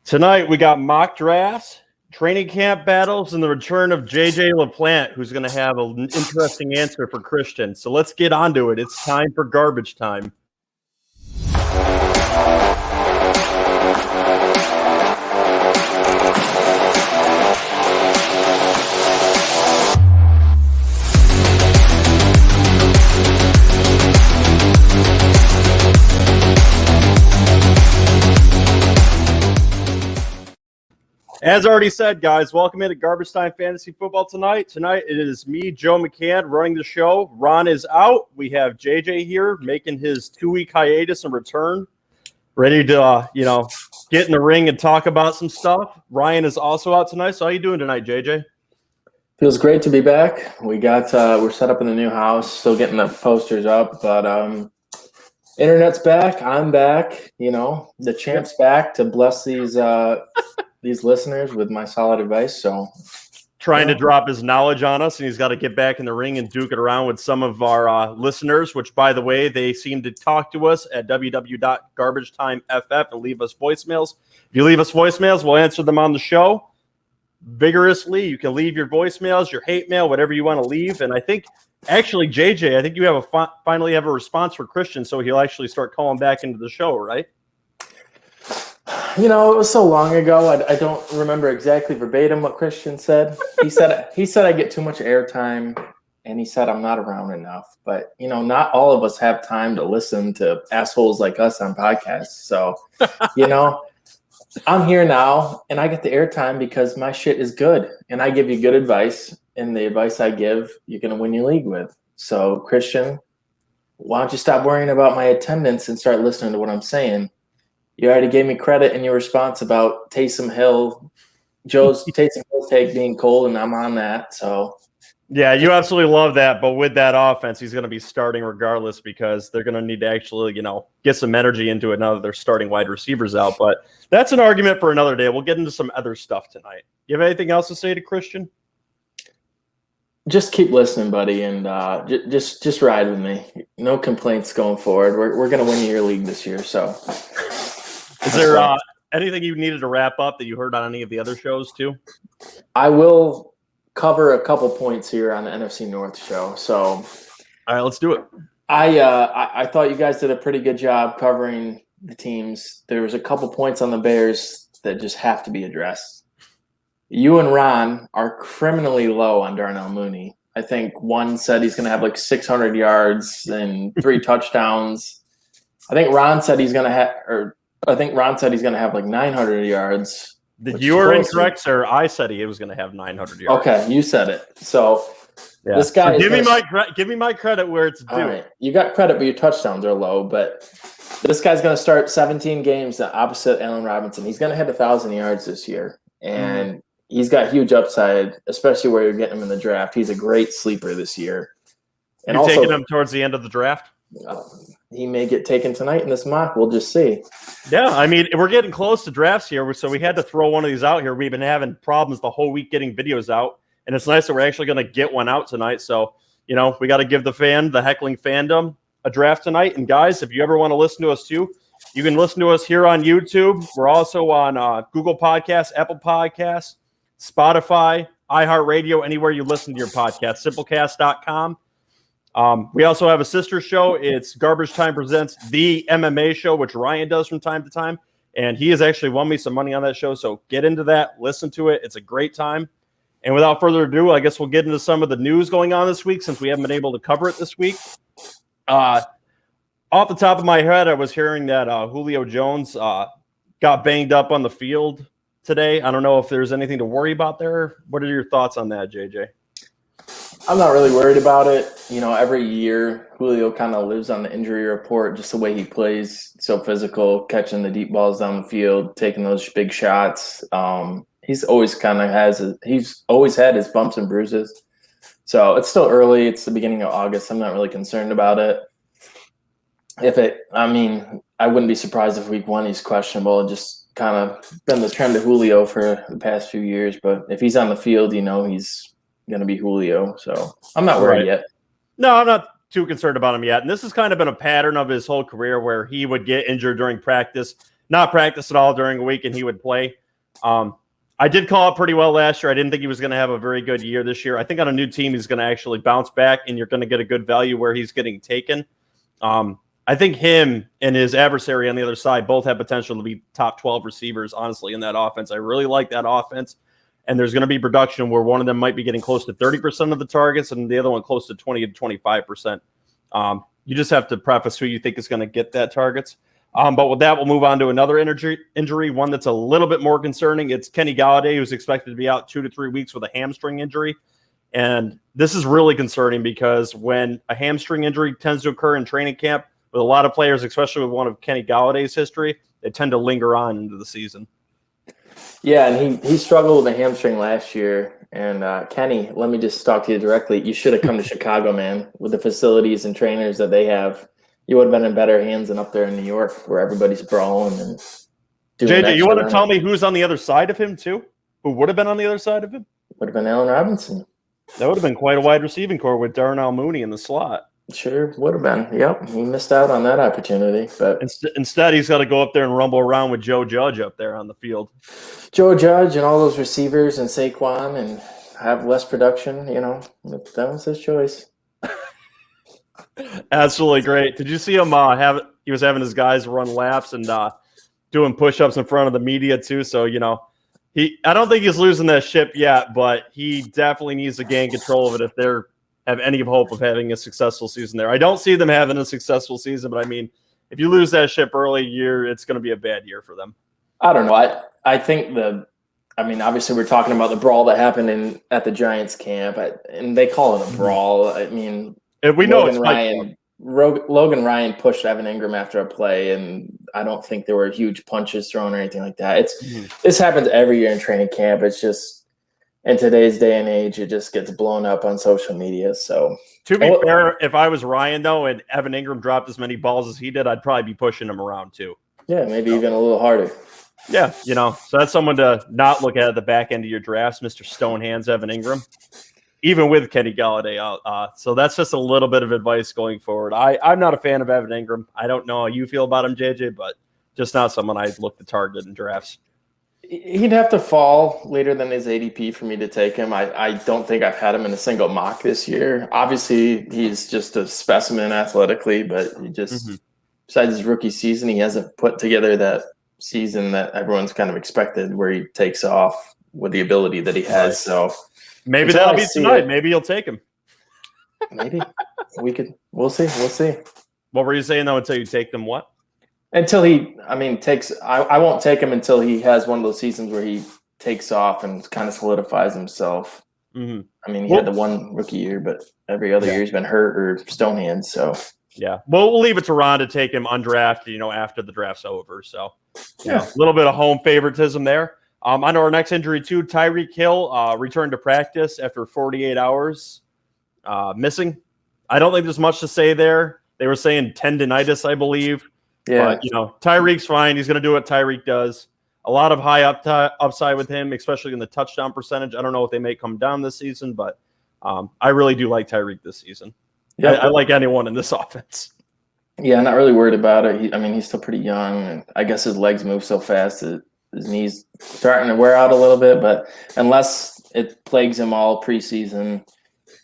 Tonight we got mock drafts, training camp battles, and the return of JJ LaPlante, who's going to have an interesting answer for Christian. So let's get on to it. It's time for garbage time. As already said, guys, welcome into Garbage Time Fantasy Football tonight. Tonight it is me, Joe McCann, running the show. Ron is out. We have JJ here making his 2-week hiatus and return, ready to get in the ring and talk about some stuff. Ryan is also out tonight. So how you doing tonight, JJ? Feels great to be back. We got we're set up in the new house, still getting the posters up, but internet's back. I'm back. The champ's back to bless these listeners with my solid advice. So trying to drop his knowledge on us, and he's got to get back in the ring and duke it around with some of our listeners, which, by the way, they seem to talk to us at www.garbagetimeff and leave us voicemails. If you leave us voicemails, we'll answer them on the show vigorously. You can leave your voicemails, your hate mail, whatever you want to leave. And I think, actually, JJ, I think you have finally have a response for Christian, so he'll actually start calling back into the show, right? It was so long ago. I don't remember exactly verbatim what Christian said. He said I get too much airtime, and he said I'm not around enough. But not all of us have time to listen to assholes like us on podcasts. So, I'm here now, and I get the airtime because my shit is good, and I give you good advice. And the advice I give, you're gonna win your league with. So, Christian, why don't you stop worrying about my attendance and start listening to what I'm saying? You already gave me credit in your response about Taysom Hill, Joe's Taysom Hill take being cold, and I'm on that. So, yeah, you absolutely love that. But with that offense, he's going to be starting regardless because they're going to need to actually, get some energy into it now that they're starting wide receivers out. But that's an argument for another day. We'll get into some other stuff tonight. You have anything else to say to Christian? Just keep listening, buddy, and just ride with me. No complaints going forward. We're going to win your league this year. So. Is there anything you needed to wrap up that you heard on any of the other shows too? I will cover a couple points here on the NFC North show. So, all right, let's do it. I thought you guys did a pretty good job covering the teams. There was a couple points on the Bears that just have to be addressed. You and Ron are criminally low on Darnell Mooney. I think one said he's going to have like 600 yards and 3 touchdowns. I think Ron said he's going to have like 900 yards. You were incorrect, sir. I said he was going to have 900 yards. Okay, you said it. So yeah. This guy. So give me my credit where it's due. Right. You got credit, but your touchdowns are low. But this guy's going to start 17 games opposite Allen Robinson. He's going to hit 1,000 yards this year, and he's got huge upside, especially where you're getting him in the draft. He's a great sleeper this year. And you're taking him towards the end of the draft. He may get taken tonight in this mock. We'll just see. Yeah, I mean, we're getting close to drafts here, so we had to throw one of these out here. We've been having problems the whole week getting videos out, and it's nice that we're actually going to get one out tonight. So, we got to give the heckling fandom, a draft tonight. And guys, if you ever want to listen to us too, you can listen to us here on YouTube. We're also on Google Podcasts, Apple Podcasts, Spotify, iHeartRadio, anywhere you listen to your podcast, simplecast.com. We also have a sister show. It's Garbage Time Presents the MMA show, which Ryan does from time to time. And he has actually won me some money on that show. So get into that. Listen to it. It's a great time. And without further ado, I guess we'll get into some of the news going on this week since we haven't been able to cover it this week. Off the top of my head, I was hearing that Julio Jones got banged up on the field today. I don't know if there's anything to worry about there. What are your thoughts on that, JJ? I'm not really worried about it. Every year Julio kind of lives on the injury report, just the way he plays, so physical, catching the deep balls down the field, taking those big shots. He's always had his bumps and bruises. So it's still early. It's the beginning of August. I'm not really concerned about it. I wouldn't be surprised if week 1 he's questionable. It just kind of been the trend of Julio for the past few years. But if he's on the field, he's going to be Julio. So I'm not worried yet. No, I'm not too concerned about him yet. And this has kind of been a pattern of his whole career where he would get injured during practice, not practice at all during a week, and he would play. I did call it pretty well last year. I didn't think he was going to have a very good year this year. I think on a new team, he's going to actually bounce back, and you're going to get a good value where he's getting taken. I think him and his adversary on the other side both have potential to be top 12 receivers, honestly, in that offense. I really like that offense. And there's going to be production where one of them might be getting close to 30% of the targets and the other one close to 20 to 25%. You just have to preface who you think is going to get that targets. But with that, we'll move on to another injury, one that's a little bit more concerning. It's Kenny Golladay, who's expected to be out 2 to 3 weeks with a hamstring injury. And this is really concerning because when a hamstring injury tends to occur in training camp, with a lot of players, especially with one of Kenny Galladay's history, they tend to linger on into the season. Yeah, and he struggled with a hamstring last year. And Kenny, let me just talk to you directly. You should have come to Chicago, man, with the facilities and trainers that they have. You would have been in better hands than up there in New York where everybody's brawling and doing JJ, you want to tell me who's on the other side of him, too? Who would have been on the other side of him? Would have been Allen Robinson. That would have been quite a wide receiving core with Darnell Mooney in the slot. Sure would have been. Yep, he missed out on that opportunity. But instead, he's got to go up there and rumble around with Joe Judge up there on the field. Joe Judge and all those receivers and Saquon and have less production, that was his choice. Absolutely great. Did you see him he was having his guys run laps and doing push-ups in front of the media too? So, I don't think he's losing that ship yet, but he definitely needs to gain control of it if they're have any hope of having a successful season there. I don't see them having a successful season, but I mean, if you lose that ship early year, it's going to be a bad year for them. I don't know. I think obviously we're talking about the brawl that happened at the Giants camp, and they call it a brawl. I mean, and we know Logan Ryan pushed Evan Ingram after a play, and I don't think there were huge punches thrown or anything like that. This happens every year in training camp. It's just, in today's day and age, it just gets blown up on social media. So, to be fair, if I was Ryan, though, and Evan Ingram dropped as many balls as he did, I'd probably be pushing him around, too. Yeah, maybe even a little harder. Yeah, so that's someone to not look at the back end of your drafts, Mr. Stonehands Evan Ingram, even with Kenny Golladay out. So that's just a little bit of advice going forward. I'm not a fan of Evan Ingram. I don't know how you feel about him, JJ, but just not someone I'd look to target in drafts. He'd have to fall later than his ADP for me to take him. I don't think I've had him in a single mock this year. Obviously, he's just a specimen athletically, but he just besides his rookie season, he hasn't put together that season that everyone's kind of expected where he takes off with the ability that he has. Right. So maybe that'll be tonight. Maybe you'll take him. Maybe we'll see. What were you saying though? Until you take them, what? Until I won't take him until he has one of those seasons where he takes off and kind of solidifies himself. Mm-hmm. I mean, he had the one rookie year, but every other year he's been hurt or Stonehands. So yeah, well, we'll leave it to Ron to take him undrafted, after the draft's over. So a little bit of home favoritism there. On to our next injury too. Tyreek Hill returned to practice after 48 hours missing. I don't think there's much to say there. They were saying tendinitis, I believe. Yeah, but, Tyreek's fine. He's going to do what Tyreek does. A lot of high upside with him, especially in the touchdown percentage. I don't know if they may come down this season, but I really do like Tyreek this season. Yeah, I like anyone in this offense. Yeah, I'm not really worried about it. He's still pretty young, and I guess his legs move so fast that his knees starting to wear out a little bit. But unless it plagues him all preseason,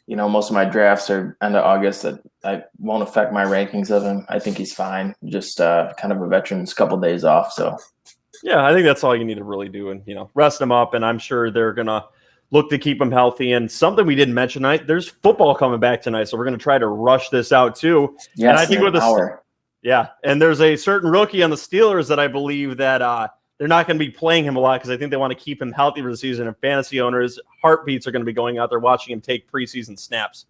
most of my drafts are end of August. I won't affect my rankings of him. I think he's fine. Just kind of a veteran's couple of days off. So, yeah, I think that's all you need to really do, and rest him up. And I'm sure they're gonna look to keep him healthy. And something we didn't mention tonight: there's football coming back tonight, so we're gonna try to rush this out too. Yes, and I think with hour. And there's a certain rookie on the Steelers that I believe that they're not going to be playing him a lot because I think they want to keep him healthy for the season. And fantasy owners' heartbeats are going to be going out there watching him take preseason snaps.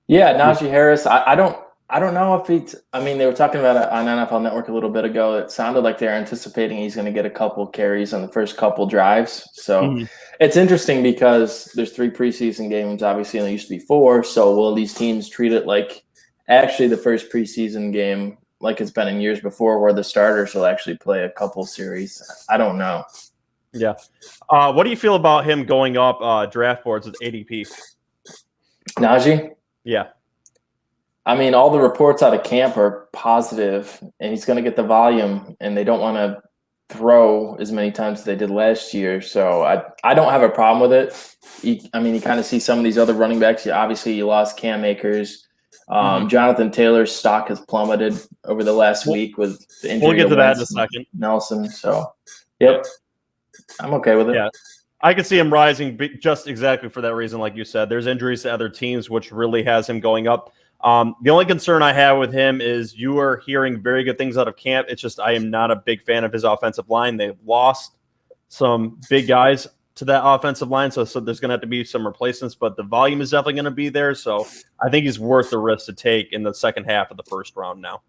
Yeah, Najee Harris. I don't know if he's. They were talking about it on NFL Network a little bit ago. It sounded like they're anticipating he's going to get a couple carries on the first couple drives. So it's interesting because there's 3 preseason games, obviously, and there used to be 4. So will these teams treat it like actually the first preseason game, like it's been in years before, where the starters will actually play a couple series? I don't know. Yeah. What do you feel about him going up draft boards with ADP? Najee? Yeah. I mean, all the reports out of camp are positive, and he's going to get the volume, and they don't want to throw as many times as they did last year. So I don't have a problem with it. You kind of see some of these other running backs. Obviously, you lost Cam Akers. Jonathan Taylor's stock has plummeted over the last week with the injury. We'll get to that in a second. Nelson. So, yep, I'm okay with it. Yeah. I could see him rising just exactly for that reason, like you said. There's injuries to other teams, which really has him going up. The only concern I have with him is you are hearing very good things out of camp. It's just I am not a big fan of his offensive line. They've lost some big guys to that offensive line, so there's going to have to be some replacements, but the volume is definitely going to be there, so I think he's worth the risk to take in the second half of the first round now.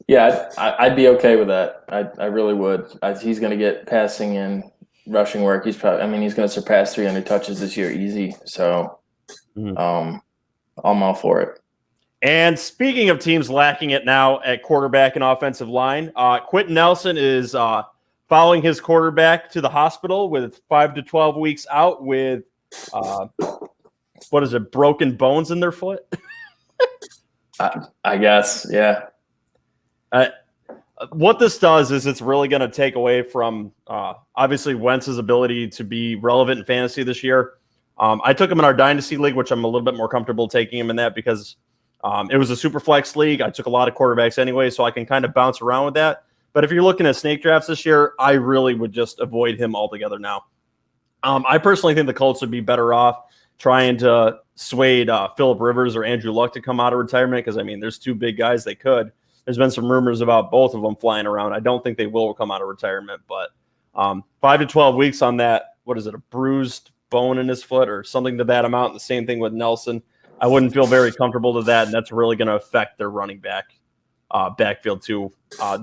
Yeah, I'd be okay with that. I really would. He's going to get passing and rushing work. He's going to surpass 300 touches this year easy, so I'm all for it. And speaking of teams lacking it now at quarterback and offensive line, Quentin Nelson is following his quarterback to the hospital with 5 to 12 weeks out with, broken bones in their foot? I guess, yeah. What this does is it's really going to take away from, obviously, Wentz's ability to be relevant in fantasy this year. I took him in our Dynasty League, which I'm a little bit more comfortable taking him in that because it was a super flex league. I took a lot of quarterbacks anyway, so I can kind of bounce around with that. But if you're looking at snake drafts this year, I really would just avoid him altogether now. I personally think the Colts would be better off trying to sway Phillip Rivers or Andrew Luck to come out of retirement because, there's two big guys they could. There's been some rumors about both of them flying around. I don't think they will come out of retirement, but 5 to 12 weeks on that, a bruised bone in his foot or something to that amount. The same thing with Nelson. I wouldn't feel very comfortable to that, and that's really going to affect their running backfield too.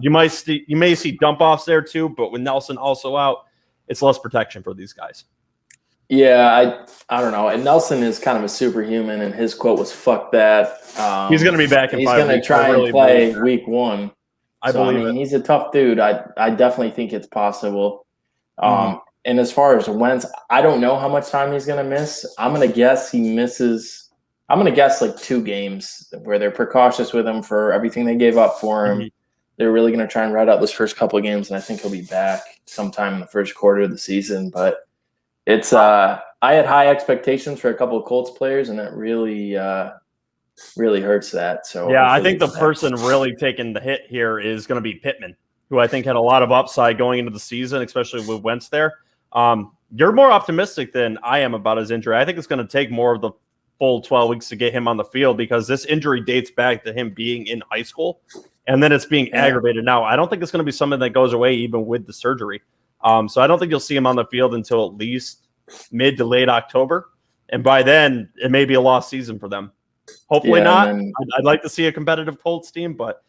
You may see dump offs there too, but with Nelson also out, it's less protection for these guys. Yeah, I don't know. And Nelson is kind of a superhuman, and his quote was "fuck that." He's going to be back in 5 weeks. He's going to try and play week 1. I believe it. He's a tough dude. I definitely think it's possible. And as far as Wentz, I don't know how much time he's going to miss. I'm going to guess he misses. I'm going to guess like 2 games where they're precautious with him for everything they gave up for him. They're really going to try and ride out those first couple of games, and I think he'll be back sometime in the first quarter of the season. But it's I had high expectations for a couple of Colts players, and it really hurts that. So yeah, I think the person really taking the hit here is going to be Pittman, who I think had a lot of upside going into the season, especially with Wentz there. You're more optimistic than I am about his injury. I think it's going to take more of the full 12 weeks to get him on the field because this injury dates back to him being in high school, and then it's being aggravated now. I don't think it's going to be something that goes away even with the surgery. So I don't think you'll see him on the field until at least mid to late October, and by then it may be a lost season for them. Hopefully not. I'd like to see a competitive Colts team, but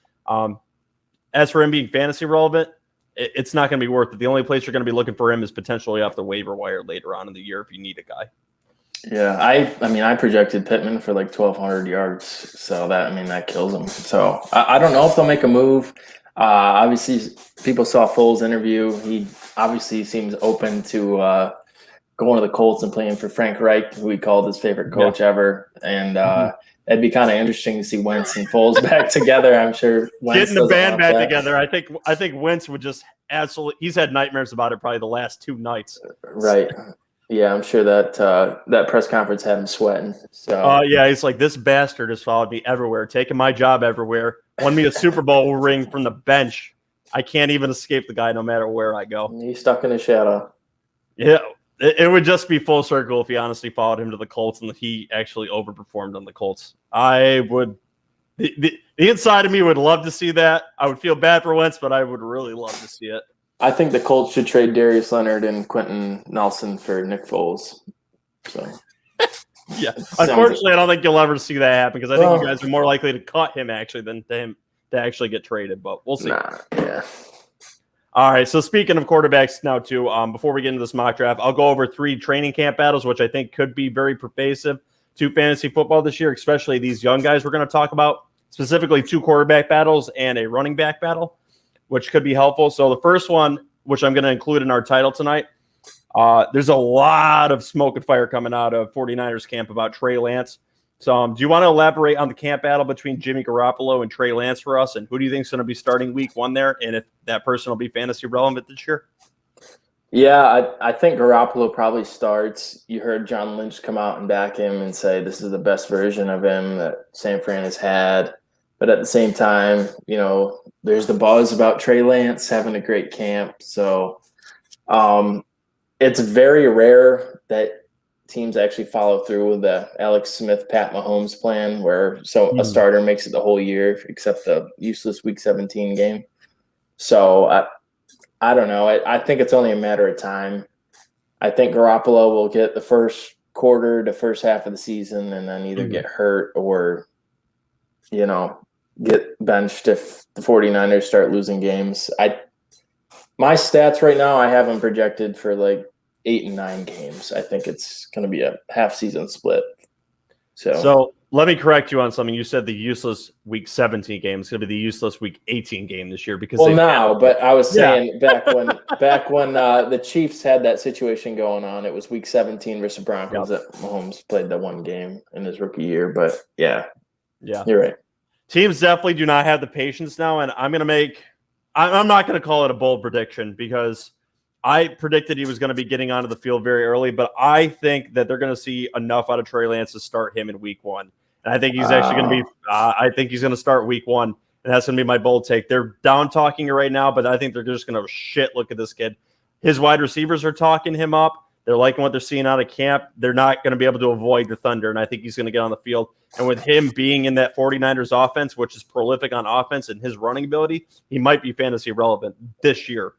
as for him being fantasy relevant, it's not going to be worth it. The only place you're going to be looking for him is potentially off the waiver wire later on in the year if you need a guy. Yeah, I projected Pittman for like 1,200 yards, so that kills him. So I don't know if they'll make a move. Obviously, people saw Foles' interview. He obviously seems open to going to the Colts and playing for Frank Reich, who he called his favorite coach ever. And it'd be kind of interesting to see Wentz and Foles back together. I'm sure Wentz getting the band back together. I think Wentz would just absolutely. He's had nightmares about it probably the last 2 nights. Right. Yeah, I'm sure that press conference had him sweating. So yeah, he's like, this bastard has followed me everywhere, taking my job everywhere, won me a Super Bowl ring from the bench. I can't even escape the guy no matter where I go. He's stuck in the shadow. Yeah, it would just be full circle if he honestly followed him to the Colts and he actually overperformed on the Colts. I would the inside of me would love to see that. I would feel bad for Wentz, but I would really love to see it. I think the Colts should trade Darius Leonard and Quentin Nelson for Nick Foles. So, yeah. Unfortunately, I don't think you'll ever see that happen because I think you guys are more likely to cut him actually than him to actually get traded. But we'll see. Yeah. All right. So speaking of quarterbacks now too, before we get into this mock draft, I'll go over 3 training camp battles, which I think could be very pervasive to fantasy football this year, especially these young guys we're going to talk about, specifically 2 quarterback battles and a running back battle, which could be helpful. So the first one, which I'm going to include in our title tonight, there's a lot of smoke and fire coming out of 49ers camp about Trey Lance. So do you want to elaborate on the camp battle between Jimmy Garoppolo and Trey Lance for us? And who do you think is going to be starting week 1 there? And if that person will be fantasy relevant this year? Yeah, I think Garoppolo probably starts. You heard John Lynch come out and back him and say this is the best version of him that San Fran has had. But at the same time, there's the buzz about Trey Lance having a great camp. So it's very rare that teams actually follow through with the Alex Smith, Pat Mahomes plan where a starter makes it the whole year except the useless Week 17 game. So I don't know. I think it's only a matter of time. I think Garoppolo will get the first quarter to first half of the season and then either get hurt or, get benched if the 49ers start losing games. My stats right now, I have them projected for like 8 and 9 games. I think it's going to be a half season split. So let me correct you on something. You said the useless Week 17 game is going to be the useless Week 18 game this year because but I was saying back when the Chiefs had that situation going on, it was Week 17 versus Broncos that Mahomes played the one game in his rookie year. But yeah, you're right. Teams definitely do not have the patience now, and I'm not going to call it a bold prediction because I predicted he was going to be getting onto the field very early, but I think that they're going to see enough out of Trey Lance to start him in Week 1. And I think he's actually going to be I think he's going to start Week 1, and that's going to be my bold take. They're down talking it right now, but I think they're just going to shit look at this kid. His wide receivers are talking him up. They're liking what they're seeing out of camp. They're not going to be able to avoid the thunder, and I think he's going to get on the field. And with him being in that 49ers offense, which is prolific on offense and his running ability, he might be fantasy relevant this year.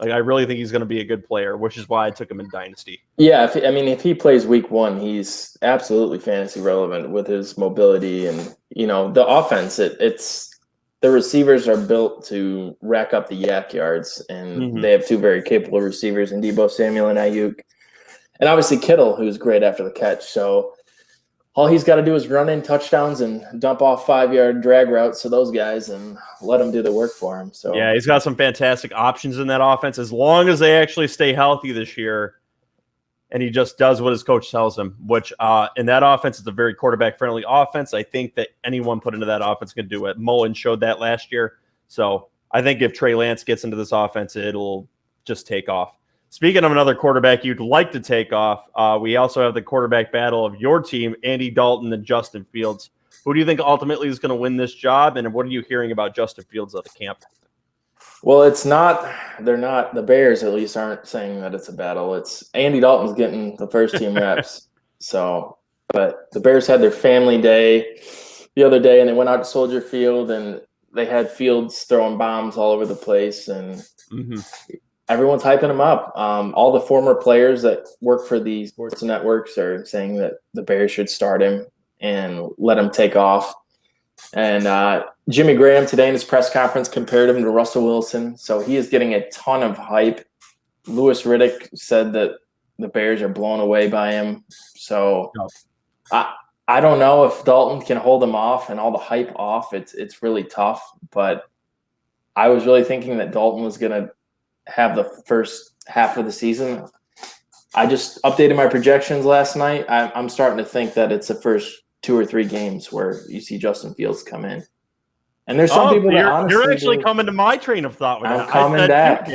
Like, I really think he's going to be a good player, which is why I took him in Dynasty. Yeah, if he plays Week 1, he's absolutely fantasy relevant with his mobility and the offense. It's the receivers are built to rack up the yak yards, and they have 2 very capable receivers in Deebo Samuel and Ayuk, and obviously Kittle, who's great after the catch. So all he's got to do is run in touchdowns and dump off 5-yard drag routes to those guys and let them do the work for him. So yeah, he's got some fantastic options in that offense as long as they actually stay healthy this year. And he just does what his coach tells him, which in that offense is a very quarterback-friendly offense. I think that anyone put into that offense can do it. Mullen showed that last year. So I think if Trey Lance gets into this offense, it'll just take off. Speaking of another quarterback you'd like to take off, we also have the quarterback battle of your team, Andy Dalton and Justin Fields. Who do you think ultimately is going to win this job, and what are you hearing about Justin Fields at the camp? Well, they're not, the Bears at least aren't saying that it's a battle. It's Andy Dalton's getting the first team reps. But the Bears had their family day the other day, and they went out to Soldier Field, and they had Fields throwing bombs all over the place, and everyone's hyping him up. All the former players that work for the sports networks are saying that the Bears should start him and let him take off. And Jimmy Graham today in his press conference compared him to Russell Wilson. So he is getting a ton of hype. Louis Riddick said that the Bears are blown away by him. So I don't know if Dalton can hold him off and all the hype off. It's really tough. But I was really thinking that Dalton was going to have the first half of the season. I just updated my projections last night. I'm starting to think that it's the first 2 or 3 games where you see Justin Fields come in. And there's some people that honestly you're actually coming to my train of thought with I'm that. coming back.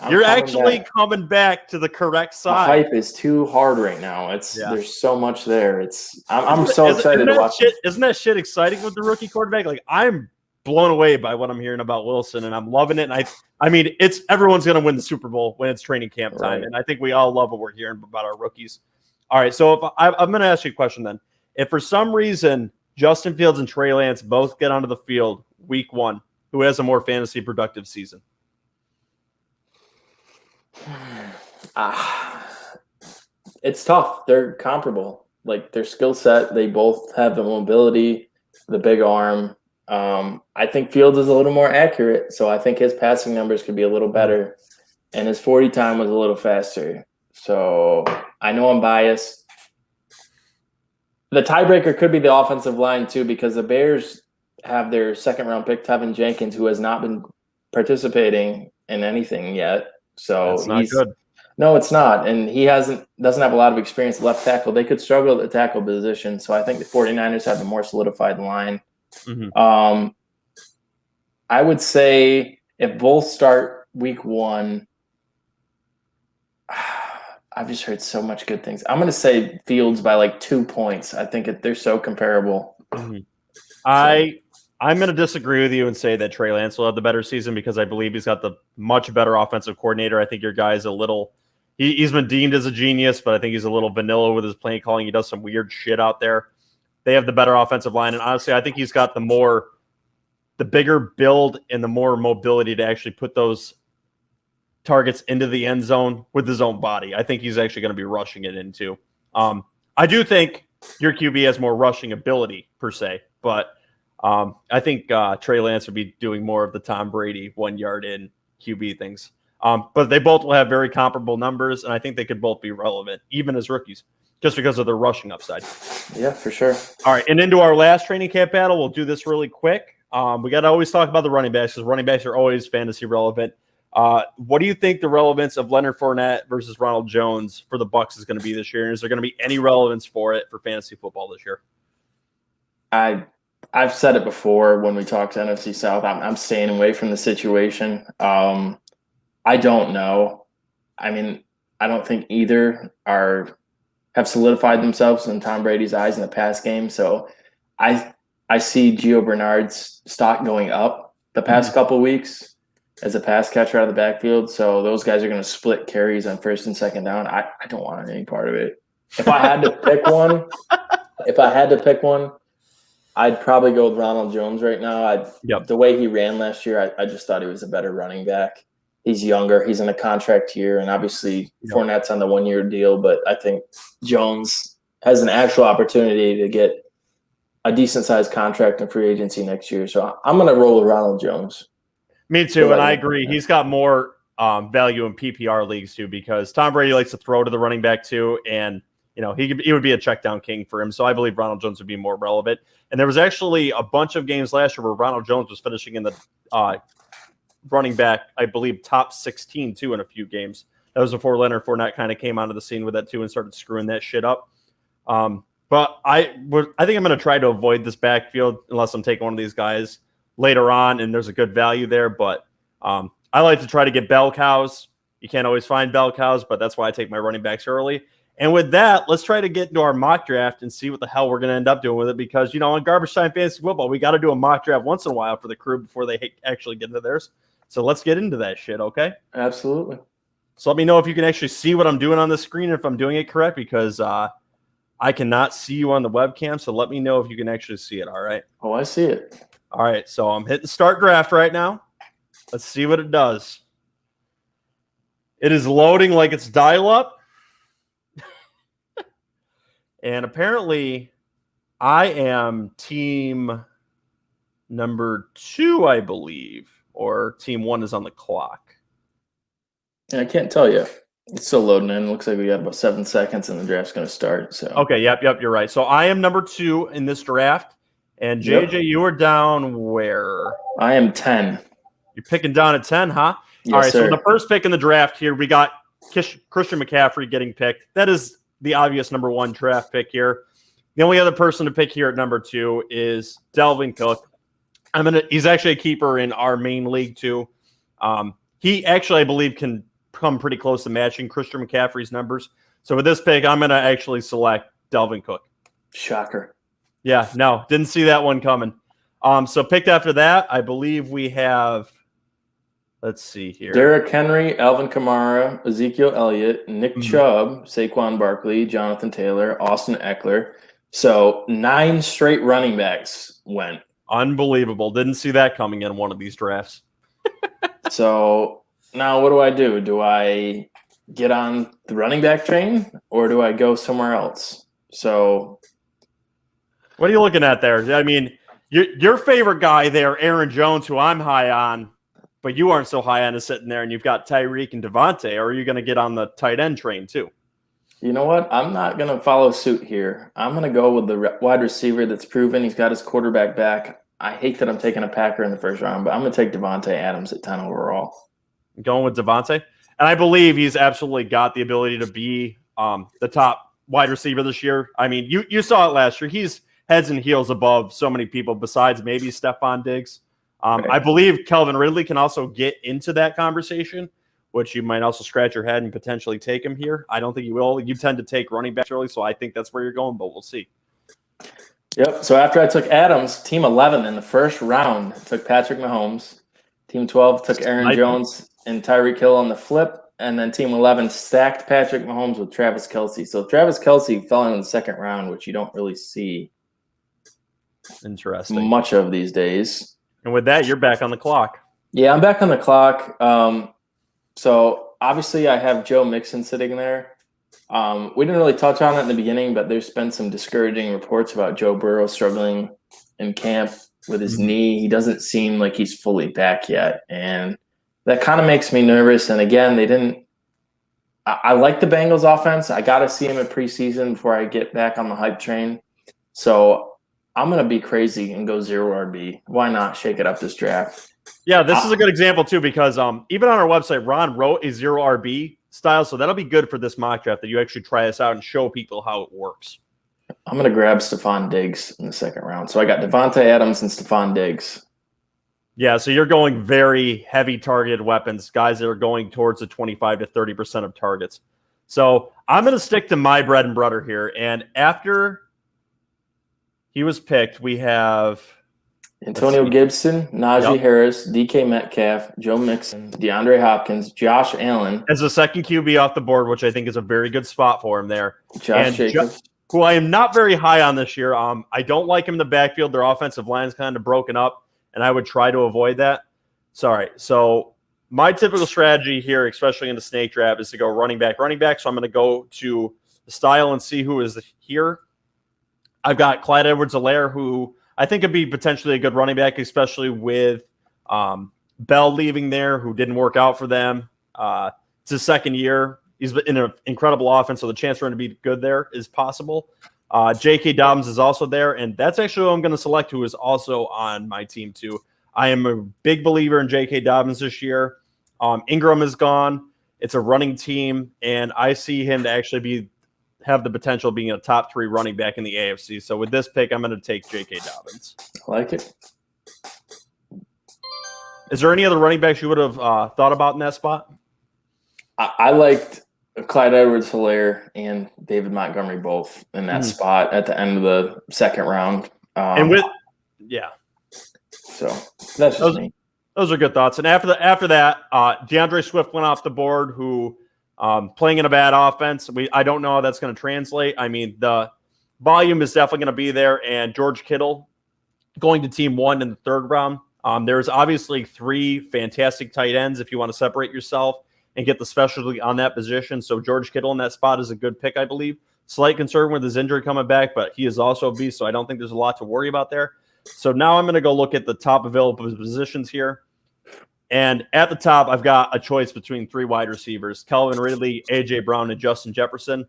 You're actually coming back to the correct side. The hype is too hard right now. There's so much there. I'm so excited to watch it. Isn't that shit exciting with the rookie quarterback? Like, I'm blown away by what I'm hearing about Wilson, and I'm loving it. And I mean, it's everyone's going to win the Super Bowl when it's training camp time, Right. and I think we all love what we're hearing about our rookies. All right, so if I'm going to ask you a question then. If for some reason Justin Fields and Trey Lance both get onto the field Week 1, who has a more fantasy productive season? It's tough. They're comparable. Like, their skill set, they both have the mobility, the big arm. I think Fields is a little more accurate, so I think his passing numbers could be a little better, and his 40 time was a little faster. So I know I'm biased. The tiebreaker could be the offensive line too, because the Bears have their second-round pick, Tevin Jenkins, who has not been participating in anything yet. So That's not good. No, it's not. And he doesn't have a lot of experience at left tackle. They could struggle at the tackle position. So I think the 49ers have a more solidified line. Mm-hmm. I would say if both start week 1, I've just heard so much good things. I'm going to say Fields by like 2 points. I think they're so comparable. Mm-hmm. I'm going to disagree with you and say that Trey Lance will have the better season because I believe he's got the much better offensive coordinator. I think your guy's a little – he's been deemed as a genius, but I think he's a little vanilla with his play calling. He does some weird shit out there. They have the better offensive line, and honestly, I think he's got the bigger build and the more mobility to actually put those targets into the end zone with his own body. I think he's actually going to be rushing it into. I do think your QB has more rushing ability per se, but I think Trey Lance would be doing more of the Tom Brady 1 yard in QB things. But they both will have very comparable numbers, and I think they could both be relevant, even as rookies, just because of their rushing upside. Yeah, for sure. All right, and into our last training camp battle, we'll do this really quick. We got to always talk about the running backs because running backs are always fantasy relevant. What do you think the relevance of Leonard Fournette versus Ronald Jones for the Bucs is going to be this year? And is there going to be any relevance for it for fantasy football this year? I've said it before when we talked to NFC South. I'm staying away from the situation. I don't know. I mean, I don't think either have solidified themselves in Tom Brady's eyes in the pass game. So I see Gio Bernard's stock going up the past couple of weeks as a pass catcher out of the backfield. So those guys are going to split carries on first and second down. I don't want any part of it. If I had to pick one, I'd probably go with Ronald Jones right now. The way he ran last year, I just thought he was a better running back. He's younger. He's in a contract year, and obviously Fournette's on the 1 year deal. But I think Jones has an actual opportunity to get a decent sized contract in free agency next year. So I'm going to roll with Ronald Jones. Me too, and I agree. He's got more value in PPR leagues too because Tom Brady likes to throw to the running back too, and he would be a check down king for him. So I believe Ronald Jones would be more relevant. And there was actually a bunch of games last year where Ronald Jones was finishing in the running back, I believe, top 16 too in a few games. That was before Leonard Fournette kind of came onto the scene with that too and started screwing that shit up. But I think I'm going to try to avoid this backfield unless I'm taking one of these guys later on and there's a good value there. But I like to try to get bell cows. You can't always find bell cows, but that's why I take my running backs early. And with that, let's try to get into our mock draft and see what the hell we're going to end up doing with it. Because, on Garbage Time Fantasy Football, we got to do a mock draft once in a while for the crew before they actually get into theirs. So let's get into that shit, okay? Absolutely. So let me know if you can actually see what I'm doing on the screen, if I'm doing it correct, because I cannot see you on the webcam. So let me know if you can actually see it, all right? Oh, I see it. All right, so I'm hitting start draft right now. Let's see what it does. It is loading like it's dial-up. And apparently, I am team number 2, I believe, or team 1 is on the clock. Yeah, I can't tell you. It's still loading in. It looks like we got about 7 seconds and the draft's going to start. So okay, yep, you're right. So I am number 2 in this draft. And JJ, you are down where? I am 10. You're picking down at 10, huh? Yes, all right, sir. So the first pick in the draft here, we got Christian McCaffrey getting picked. That is the obvious number 1 draft pick here. The only other person to pick here at number 2 is Dalvin Cook. He's actually a keeper in our main league too. He actually, I believe, can come pretty close to matching Christian McCaffrey's numbers. So with this pick, I'm going to actually select Dalvin Cook. Shocker. Yeah, no, didn't see that one coming. So picked after that, I believe we have, let's see here. Derrick Henry, Alvin Kamara, Ezekiel Elliott, Nick Chubb, Saquon Barkley, Jonathan Taylor, Austin Eckler. So 9 straight running backs went. Unbelievable. Didn't see that coming in one of these drafts. So now what do? Do I get on the running back train or do I go somewhere else? So what are you looking at there? I mean, your favorite guy there, Aaron Jones, who I'm high on, but you aren't so high on, is sitting there, and you've got Tyreek and Devontae. Or are you going to get on the tight end train too? You know what? I'm not going to follow suit here. I'm going to go with the wide receiver that's proven. He's got his quarterback back. I hate that I'm taking a Packer in the first round, but I'm going to take Devontae Adams at 10 overall. Going with Devontae? And I believe he's absolutely got the ability to be the top wide receiver this year. I mean, you saw it last year. He's heads and heels above so many people besides maybe Stephon Diggs. Right. I believe Calvin Ridley can also get into that conversation, which you might also scratch your head and potentially take him here. I don't think you will. You tend to take running backs early, so I think that's where you're going, but we'll see. Yep. So after I took Adams, team 11 in the first round took Patrick Mahomes. Team 12 took Aaron Jones and Tyreek Hill on the flip. And then team 11 stacked Patrick Mahomes with Travis Kelce. So Travis Kelce fell in the second round, which you don't really see Interesting. much of these days. And with that, you're back on the clock. Yeah, I'm back on the clock. So obviously I have Joe Mixon sitting there. We didn't really touch on it in the beginning, but there's been some discouraging reports about Joe Burrow struggling in camp with his knee. He doesn't seem like he's fully back yet. And that kind of makes me nervous. And again, I like the Bengals offense. I got to see him in preseason before I get back on the hype train. So I'm going to be crazy and go 0 RB. Why not shake it up this draft? Yeah, this is a good example too, because even on our website, Ron wrote a 0 RB style. So that'll be good for this mock draft that you actually try this out and show people how it works. I'm going to grab Stephon Diggs in the second round. So I got Devontae Adams and Stephon Diggs. Yeah, so you're going very heavy targeted weapons, guys that are going towards the 25 to 30% of targets. So I'm going to stick to my bread and butter here. And after he was picked, we have Antonio Gibson, Najee Harris, DK Metcalf, Joe Mixon, DeAndre Hopkins, Josh Allen. As a second QB off the board, which I think is a very good spot for him there. Josh Jacobs. Who I am not very high on this year. I don't like him in the backfield. Their offensive line's kind of broken up. And I would try to avoid that. Sorry. So my typical strategy here, especially in the snake draft, is to go running back. So I'm going to go to the style and see who is here. I've got Clyde Edwards-Helaire, who I think could be potentially a good running back, especially with Bell leaving there, who didn't work out for them. It's his second year. He's in an incredible offense, so the chance for him to be good there is possible. J.K. Dobbins is also there, and that's actually who I'm going to select, who is also on my team too. I am a big believer in J.K. Dobbins this year. Ingram is gone. It's a running team, and I see him to actually have the potential of being a top 3 running back in the AFC. So with this pick, I'm going to take J.K. Dobbins. I like it. Is there any other running backs you would have thought about in that spot? I liked Clyde Edwards-Helaire and David Montgomery both in that spot at the end of the second round. So that's just me. Those are good thoughts. And after that, DeAndre Swift went off the board, who playing in a bad offense. I don't know how that's going to translate. I mean, the volume is definitely going to be there. And George Kittle going to team 1 in the third round. There's obviously 3 fantastic tight ends if you want to separate yourself and get the specialty on that position. So George Kittle in that spot is a good pick, I believe. Slight concern with his injury coming back, but he is also a beast, so I don't think there's a lot to worry about there. So now I'm going to go look at the top available positions here. And at the top, I've got a choice between 3 wide receivers, Calvin Ridley, A.J. Brown, and Justin Jefferson.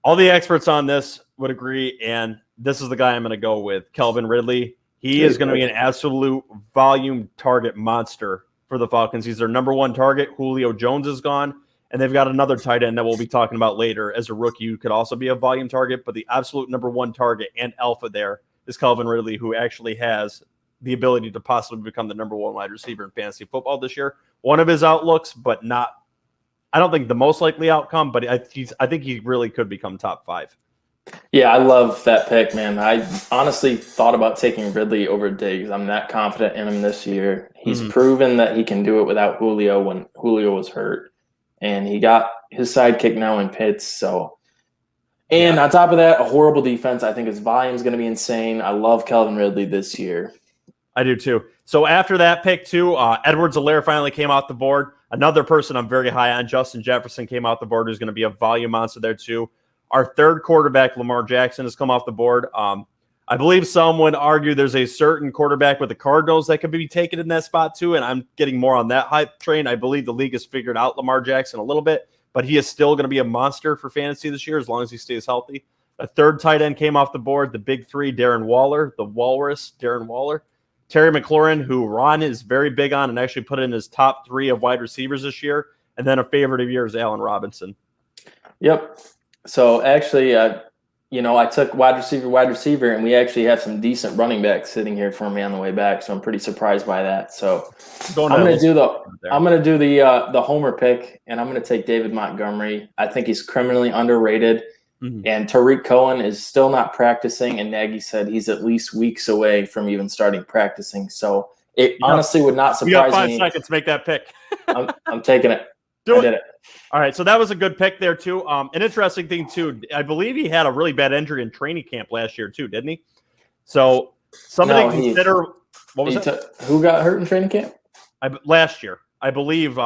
All the experts on this would agree, and this is the guy I'm going to go with, Calvin Ridley. He is going to be an absolute volume target monster for the Falcons. He's their number 1 target. Julio Jones is gone, and they've got another tight end that we'll be talking about later as a rookie who could also be a volume target, but the absolute number 1 target and alpha there is Calvin Ridley, who actually has the ability to possibly become the number 1 wide receiver in fantasy football this year. One of his outlooks, but not, I don't think the most likely outcome, but I think he really could become top 5. Yeah, I love that pick, man. I honestly thought about taking Ridley over Diggs. I'm that confident in him this year. He's proven that he can do it without Julio when Julio was hurt. And he got his sidekick now in Pitts. So, and on top of that, a horrible defense. I think his volume is going to be insane. I love Calvin Ridley this year. I do too. So after that pick too, Edwards-Helaire finally came off the board. Another person I'm very high on, Justin Jefferson, came off the board, who's going to be a volume monster there too. Our third quarterback, Lamar Jackson, has come off the board. I believe some would argue there's a certain quarterback with the Cardinals that could be taken in that spot too, and I'm getting more on that hype train. I believe the league has figured out Lamar Jackson a little bit, but he is still going to be a monster for fantasy this year as long as he stays healthy. A third tight end came off the board, the big 3, Darren Waller, the Walrus, Darren Waller. Terry McLaurin, who Ron is very big on and actually put in his top 3 of wide receivers this year. And then a favorite of yours, Allen Robinson. Yep. So actually, I took wide receiver, and we actually have some decent running backs sitting here for me on the way back. So I'm pretty surprised by that. So I'm gonna do the homer pick, and I'm gonna take David Montgomery. I think he's criminally underrated. And Tariq Cohen is still not practicing, and Nagy said he's at least weeks away from even starting practicing. So it honestly would not surprise me. You got 5 seconds to make that pick. I'm taking it. I did it. All right, so that was a good pick there, too. An interesting thing, too, I believe he had a really bad injury in training camp last year, too, didn't he? So somebody consider – what was that? Who got hurt in training camp? Last year. I believe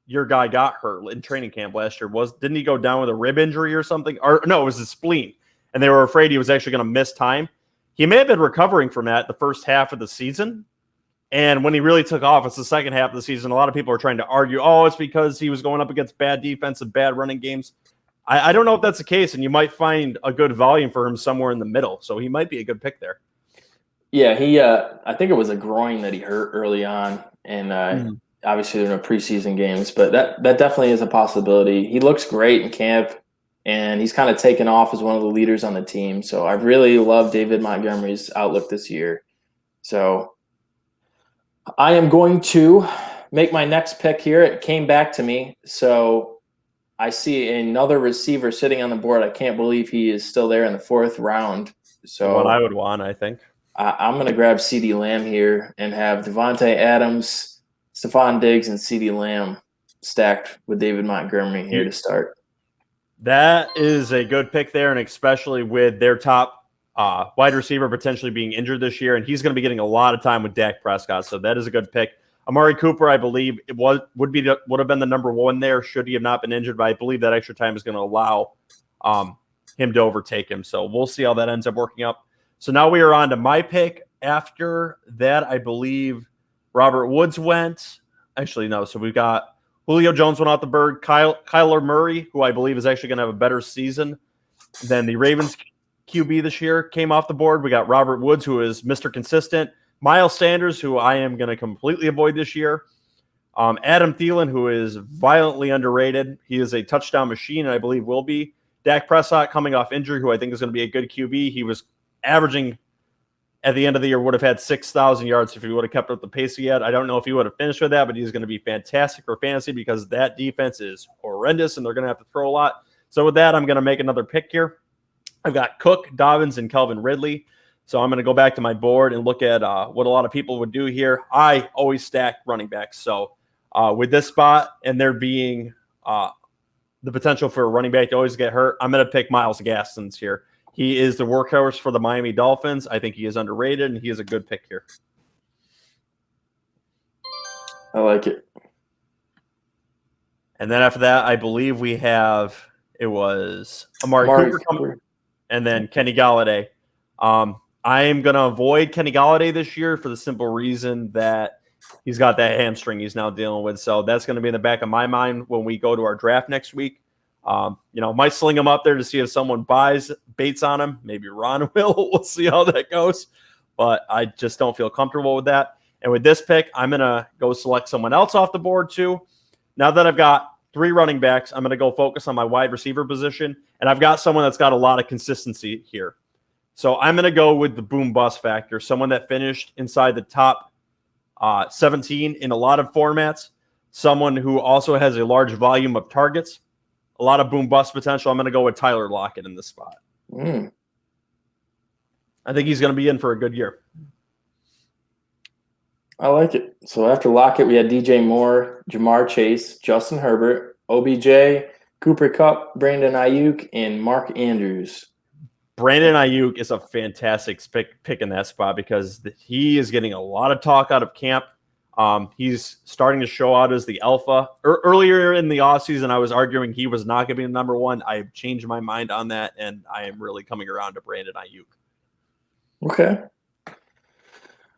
your guy got hurt in training camp last year. Didn't he go down with a rib injury or something? Or no, it was his spleen, and they were afraid he was actually going to miss time. He may have been recovering from that the first half of the season, and when he really took off, it's the second half of the season. A lot of people are trying to argue, it's because he was going up against bad defense and bad running games. I don't know if that's the case, and you might find a good volume for him somewhere in the middle, so he might be a good pick there. Yeah, I think it was a groin that he hurt early on, and obviously there are no preseason games, but that definitely is a possibility. He looks great in camp, and he's kind of taken off as one of the leaders on the team. So I really love David Montgomery's outlook this year. So I am going to make my next pick here. It came back to me. So I see another receiver sitting on the board. I can't believe he is still there in the 4th round. So what I would want, I think. I'm going to grab CeeDee Lamb here and have Devontae Adams, Stephon Diggs, and CeeDee Lamb stacked with David Montgomery here to start. That is a good pick there, and especially with their top wide receiver potentially being injured this year, and he's going to be getting a lot of time with Dak Prescott, so that is a good pick. Amari Cooper, I believe, would have been the number 1 there should he have not been injured, but I believe that extra time is going to allow him to overtake him, so we'll see how that ends up working up. So now we are on to my pick. After that, I believe Robert Woods went. Actually, no. So we've got Julio Jones went off the board. Kyler Murray, who I believe is actually going to have a better season than the Ravens QB this year, came off the board. We got Robert Woods, who is Mr. Consistent. Miles Sanders, who I am going to completely avoid this year. Adam Thielen, who is violently underrated. He is a touchdown machine, and I believe will be. Dak Prescott coming off injury, who I think is going to be a good QB. He was averaging at the end of the year, would have had 6,000 yards if he would have kept up the pace he had. I don't know if he would have finished with that, but he's going to be fantastic for fantasy because that defense is horrendous and they're going to have to throw a lot. So with that, I'm going to make another pick here. I've got Cook, Dobbins, and Calvin Ridley. So I'm going to go back to my board and look at what a lot of people would do here. I always stack running backs. So with this spot and there being the potential for a running back to always get hurt, I'm going to pick Myles Gaskin here. He is the workhorse for the Miami Dolphins. I think he is underrated, and he is a good pick here. I like it. And then after that, I believe we have it was Amari Cooper and then Kenny Galladay. I am going to avoid Kenny Galladay this year for the simple reason that he's got that hamstring he's now dealing with. So that's going to be in the back of my mind when we go to our draft next week. Might sling him up there to see if someone baits on him. Maybe Ron will. We'll see how that goes. But I just don't feel comfortable with that. And with this pick, I'm going to go select someone else off the board too. Now that I've got 3 running backs, I'm going to go focus on my wide receiver position. And I've got someone that's got a lot of consistency here. So I'm going to go with the boom bust factor, someone that finished inside the top 17 in a lot of formats, someone who also has a large volume of targets. A lot of boom bust potential. I'm going to go with Tyler Lockett in this spot. I think he's going to be in for a good year. I like it. So after Lockett, we had DJ Moore, Jamar Chase, Justin Herbert, OBJ, Cooper Kupp, Brandon Ayuk, and Mark Andrews. Brandon Ayuk is a fantastic pick in that spot because he is getting a lot of talk out of camp. He's starting to show out as the alpha. Earlier in the offseason, I was arguing he was not going to be the number 1. I've changed my mind on that, and I am really coming around to Brandon Ayuk. Okay.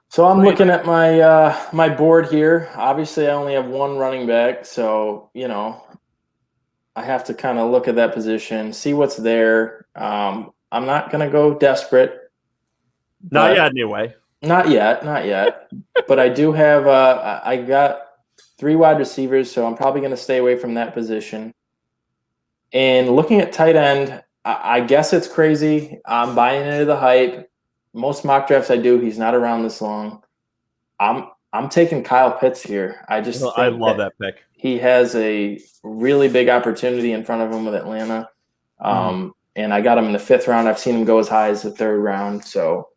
So I'm looking at my my board here. Obviously, I only have 1 running back, so, I have to kind of look at that position, see what's there. I'm not going to go desperate. Not yet, anyway. Not yet. But I do have I got 3 wide receivers, so I'm probably going to stay away from that position. And looking at tight end, I guess it's crazy. I'm buying into the hype. Most mock drafts I do, he's not around this long. I'm taking Kyle Pitts here. I just think I love that pick. he has a really big opportunity in front of him with Atlanta. And I got him in the 5th round. I've seen him go as high as the 3rd round. So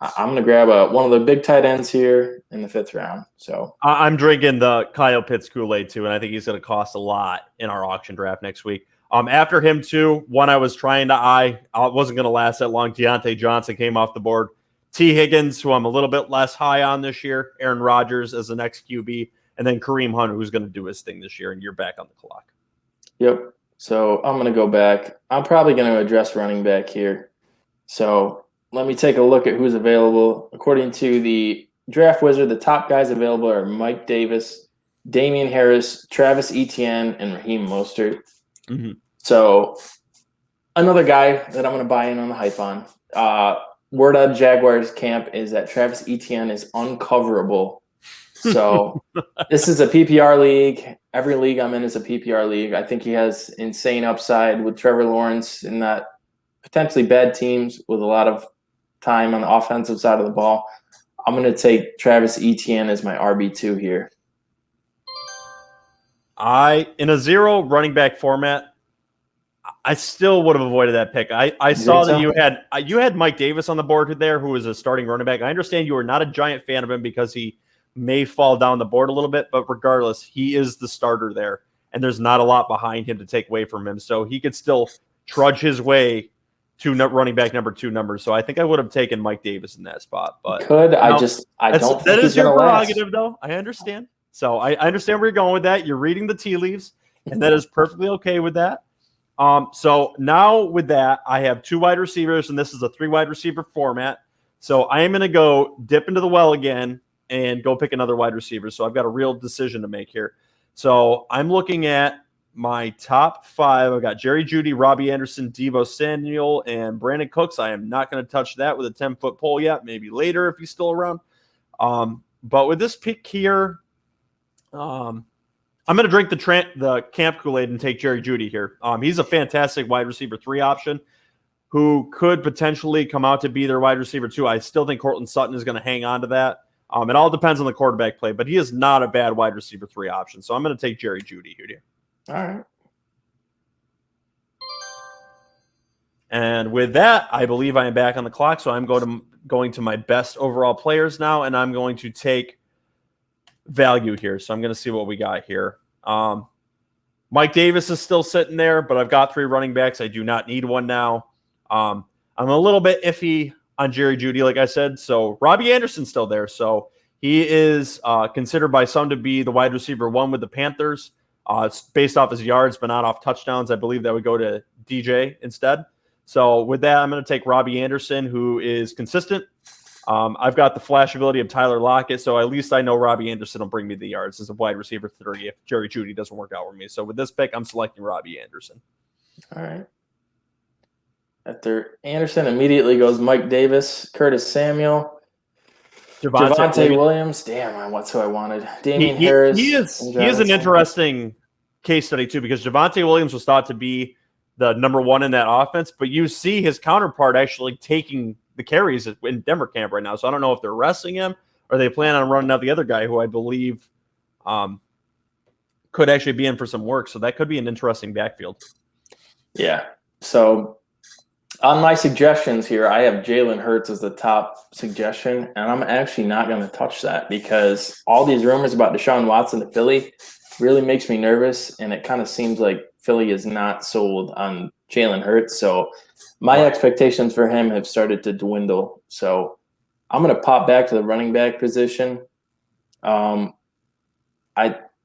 I'm going to grab one of the big tight ends here in the 5th round. So I'm drinking the Kyle Pitts Kool-Aid too, and I think he's going to cost a lot in our auction draft next week. After him too, one I was trying to eye, wasn't going to last that long. Deontay Johnson came off the board. T. Higgins, who I'm a little bit less high on this year. Aaron Rodgers as the next QB. And then Kareem Hunt, who's going to do his thing this year, and you're back on the clock. Yep. So I'm going to go back. I'm probably going to address running back here. So let me take a look at who's available. According to the Draft Wizard, the top guys available are Mike Davis, Damian Harris, Travis Etienne, and Raheem Mostert. So another guy that I'm going to buy in on the hype on. Word on Jaguars camp is that Travis Etienne is uncoverable. So this is a PPR league. Every league I'm in is a PPR league. I think he has insane upside with Trevor Lawrence in that potentially bad teams with a lot of time on the offensive side of the ball. I'm going to take Travis Etienne as my RB2 here. In a 0 running back format, I still would have avoided that pick. I saw that you had Mike Davis on the board there, who was a starting running back. I understand you are not a giant fan of him because he may fall down the board a little bit, but regardless, he is the starter there, and there's not a lot behind him to take away from him. So he could still trudge his way to running back number 2 numbers. So I think I would have taken Mike Davis in that spot. But I don't think that is your prerogative, last. though. I understand. So I understand where you're going with that. You're reading the tea leaves, and that is perfectly okay with that. So now with that, I have 2 wide receivers, and this is a 3 wide receiver format. So I am going to go dip into the well again and go pick another wide receiver. So I've got a real decision to make here. So I'm looking at my top 5. I've got Jerry Jeudy, Robbie Anderson, Deebo Samuel, and Brandon Cooks. I am not going to touch that with a 10-foot pole yet. Maybe later if he's still around. But with this pick here, I'm going to drink the camp Kool-Aid and take Jerry Jeudy here. He's a fantastic wide receiver 3 option who could potentially come out to be their wide receiver 2. I still think Courtland Sutton is going to hang on to that. It all depends on the quarterback play, but he is not a bad wide receiver 3 option. So I'm going to take Jerry Jeudy here. All right. And with that, I believe I am back on the clock. So I'm going to my best overall players now, and I'm going to take value here. So I'm going to see what we got here. Mike Davis is still sitting there, but I've got 3 running backs. I do not need one now. I'm a little bit iffy on Jerry Jeudy, like I said. So Robbie Anderson's still there. So he is considered by some to be the wide receiver 1 with the Panthers. It's based off his yards, but not off touchdowns. I believe that would go to DJ instead. So with that, I'm going to take Robbie Anderson, who is consistent. I've got the flash ability of Tyler Lockett, so at least I know Robbie Anderson will bring me the yards as a wide receiver 3 if Jerry Jeudy doesn't work out for me. So with this pick, I'm selecting Robbie Anderson. All right. After Anderson, immediately goes Mike Davis, Curtis Samuel, Javonte Williams. Damn, that's who I wanted. Damian Harris. He is an interesting case study, too, because Javonte Williams was thought to be the number 1 in that offense, but you see his counterpart actually taking the carries in Denver camp right now. So I don't know if they're resting him or they plan on running out the other guy who I believe could actually be in for some work. So that could be an interesting backfield. Yeah. So on my suggestions here, I have Jalen Hurts as the top suggestion, and I'm actually not going to touch that because all these rumors about Deshaun Watson to Philly really makes me nervous, and it kind of seems like Philly is not sold on Jalen Hurts. So my expectations for him have started to dwindle. So I'm going to pop back to the running back position. Right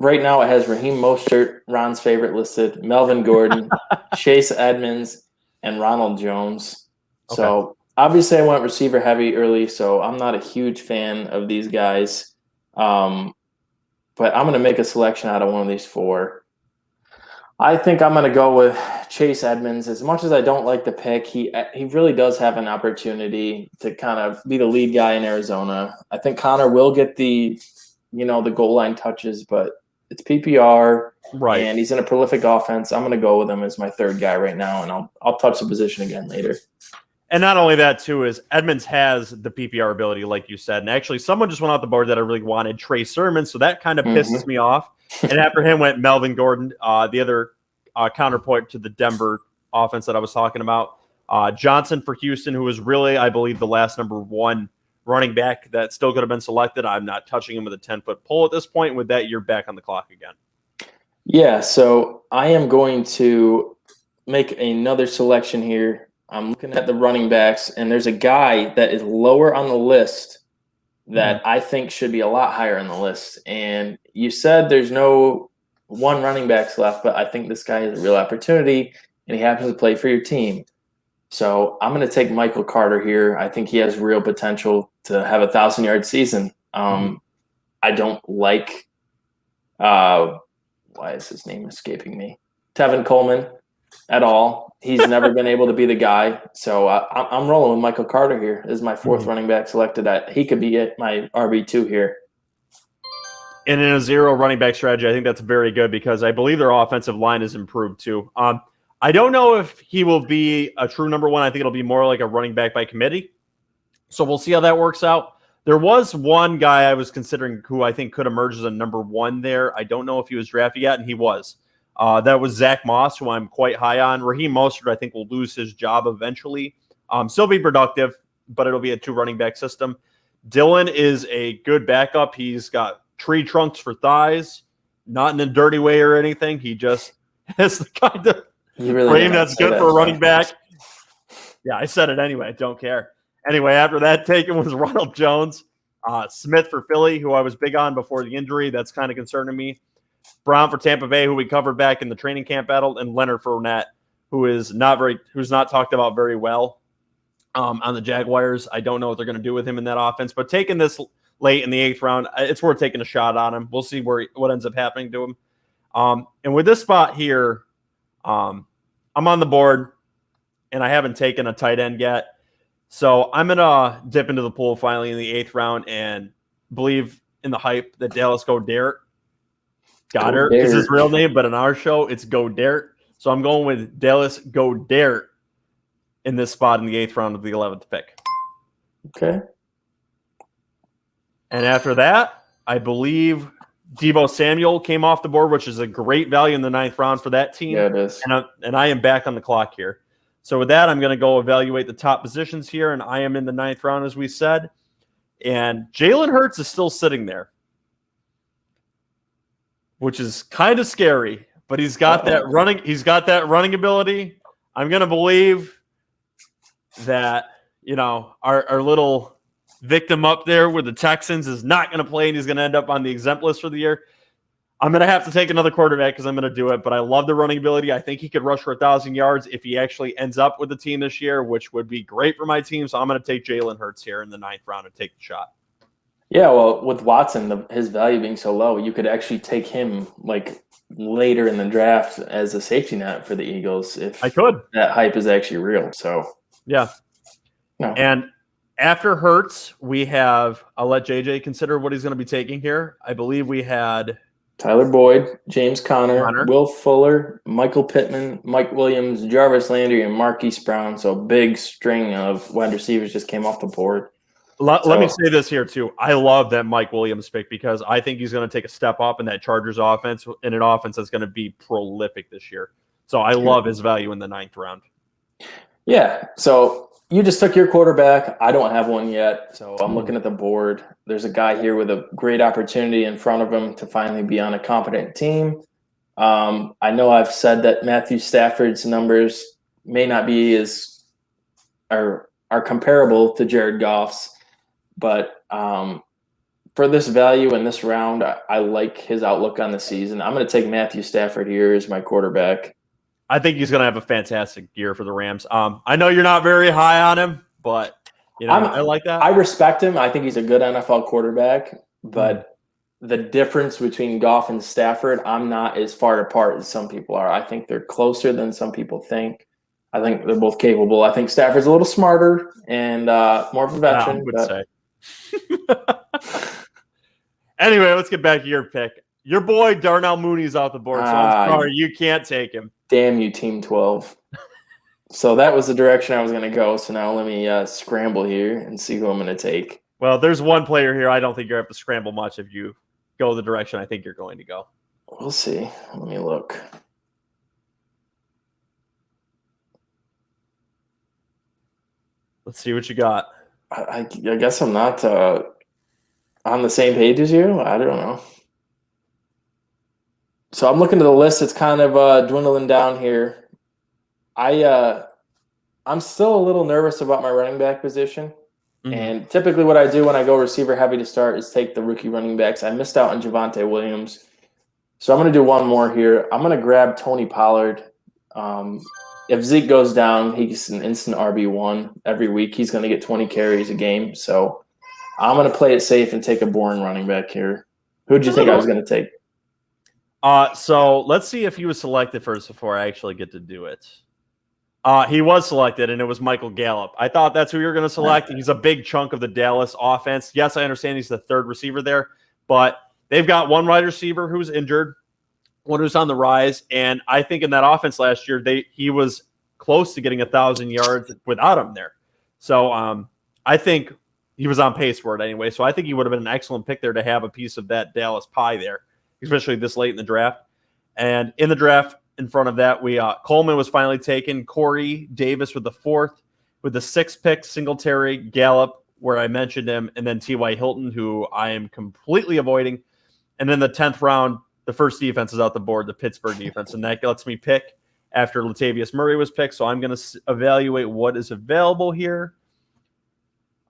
now it has Raheem Mostert, Ron's favorite, listed, Melvin Gordon, Chase Edmonds, and Ronald Jones. Okay. So obviously I went receiver heavy early, so I'm not a huge fan of these guys. But I'm going to make a selection out of one of these 4. I think I'm going to go with Chase Edmonds. As much as I don't like the pick, he really does have an opportunity to kind of be the lead guy in Arizona. I think Connor will get the the goal line touches, but it's PPR, Right. and he's in a prolific offense. I'm going to go with him as my third guy right now, and I'll touch the position again later. And not only that, too, is Edmonds has the PPR ability, like you said. And actually, someone just went out the board that I really wanted, Trey Sermon, so that kind of pisses me off. And after him went Melvin Gordon, the other counterpoint to the Denver offense that I was talking about. Johnson for Houston, who was really, I believe, the last number 1 running back that still could have been selected. I'm not touching him with a 10-foot pole at this point. With that, you're back on the clock again. Yeah, so I am going to make another selection here. I'm looking at the running backs, and there's a guy that is lower on the list that I think should be a lot higher on the list. And you said there's no 1 running backs left, but I think this guy has a real opportunity, and he happens to play for your team. So I'm going to take Michael Carter here. I think he has real potential to have a 1,000-yard season. I don't like why is his name escaping me? Tevin Coleman at all. He's never been able to be the guy. So I'm rolling with Michael Carter here. This is my 4th running back selected. He could be my RB2 here. And in a 0 running back strategy, I think that's very good because I believe their offensive line is improved too. I don't know if he will be a true number 1. I think it'll be more like a running back by committee. So we'll see how that works out. There was one guy I was considering who I think could emerge as a number 1 there. I don't know if he was drafted yet, and he was. That was Zach Moss, who I'm quite high on. Raheem Mostert, I think, will lose his job eventually. Still be productive, but it'll be a 2 running back system. Dylan is a good backup. He's got tree trunks for thighs, not in a dirty way or anything. He just has the kind of frame that's good for a running back. Yeah, I said it anyway. I don't care. Anyway, after that, taken was Ronald Jones. Smith for Philly, who I was big on before the injury. That's kind of concerning me. Brown for Tampa Bay, who we covered back in the training camp battle, and Leonard Fournette, who's not talked about very well on the Jaguars. I don't know what they're going to do with him in that offense, but taking this late in the 8th round, it's worth taking a shot on him. We'll see what ends up happening to him. And with this spot here, I'm on the board, and I haven't taken a tight end yet. So I'm going to dip into the pool finally in the 8th round and believe in the hype that Dallas Goedert is his real name, but in our show, it's Goedert. So I'm going with Dallas Goedert in this spot in the 8th round of the 11th pick. Okay. And after that, I believe Deebo Samuel came off the board, which is a great value in the 9th round for that team. Yeah, it is. And I am back on the clock here. So with that, I'm going to go evaluate the top positions here, and I am in the 9th round, as we said. And Jalen Hurts is still sitting there, which is kind of scary. But he's got that running. He's got that running ability. I'm going to believe that our little victim up there with the Texans is not going to play, and he's going to end up on the exempt list for the year. I'm going to have to take another quarterback because I'm going to do it, but I love the running ability. I think he could rush for 1,000 yards if he actually ends up with the team this year, which would be great for my team. So I'm going to take Jalen Hurts here in the 9th round and take the shot. Yeah, well, with Watson, his value being so low, you could actually take him later in the draft as a safety net for the Eagles if I could. That hype is actually real. So yeah. No. And after Hurts, I'll let JJ consider what he's going to be taking here. I believe we had Tyler Boyd, James Conner, Will Fuller, Michael Pittman, Mike Williams, Jarvis Landry, and Marquise Brown. So a big string of wide receivers just came off the board. Let me say this here, too. I love that Mike Williams pick because I think he's going to take a step up in that Chargers offense, in an offense that's going to be prolific this year. So I love his value in the 9th round. Yeah, so you just took your quarterback. I don't have one yet, so I'm looking at the board. There's a guy here with a great opportunity in front of him to finally be on a competent team. I know I've said that Matthew Stafford's numbers may not be are comparable to Jared Goff's, but for this value in this round, I like his outlook on the season. I'm going to take Matthew Stafford here as my quarterback. I think he's going to have a fantastic year for the Rams. I know you're not very high on him, but I like that. I respect him. I think he's a good NFL quarterback, but the difference between Goff and Stafford, I'm not as far apart as some people are. I think they're closer than some people think. I think they're both capable. I think Stafford's a little smarter and more of a veteran. I would say. Anyway, let's get back to your pick. Your boy Darnell Mooney's off the board, so I'm sorry you can't take him. Damn you, Team 12. So that was the direction I was going to go. So now let me scramble here and see who I'm going to take. Well, there's one player here I don't think you're going to have to scramble much if you go the direction I think you're going to go. We'll see. Let me look. Let's see what you got. I guess I'm not on the same page as you. I don't know. So I'm looking at the list. It's kind of dwindling down here. I'm still a little nervous about my running back position. Mm-hmm. And typically what I do when I go receiver heavy to start is take the rookie running backs. I missed out on Javonte Williams. So I'm going to do one more here. I'm going to grab Tony Pollard. If Zeke goes down, he's an instant RB1 every week. He's going to get 20 carries a game. So I'm going to play it safe and take a boring running back here. Who did you think I was going to take? So let's see if he was selected first before I actually get to do it. He was selected, and it was Michael Gallup. I thought that's who you were going to select. He's a big chunk of the Dallas offense. Yes, I understand he's the third receiver there, but they've got one wide receiver who's injured, one who's on the rise, and I think in that offense last year, he was close to getting 1,000 yards without him there. So I think he was on pace for it anyway. So I think he would have been an excellent pick there to have a piece of that Dallas pie there, especially this late in the draft. And in the draft, in front of that, Coleman was finally taken. Corey Davis with the 4th, with the 6th pick, Singletary, Gallup, where I mentioned him, and then T.Y. Hilton, who I am completely avoiding. And then the 10th round, the first defense is out the board, the Pittsburgh defense, and that lets me pick after Latavius Murray was picked. So I'm going to evaluate what is available here.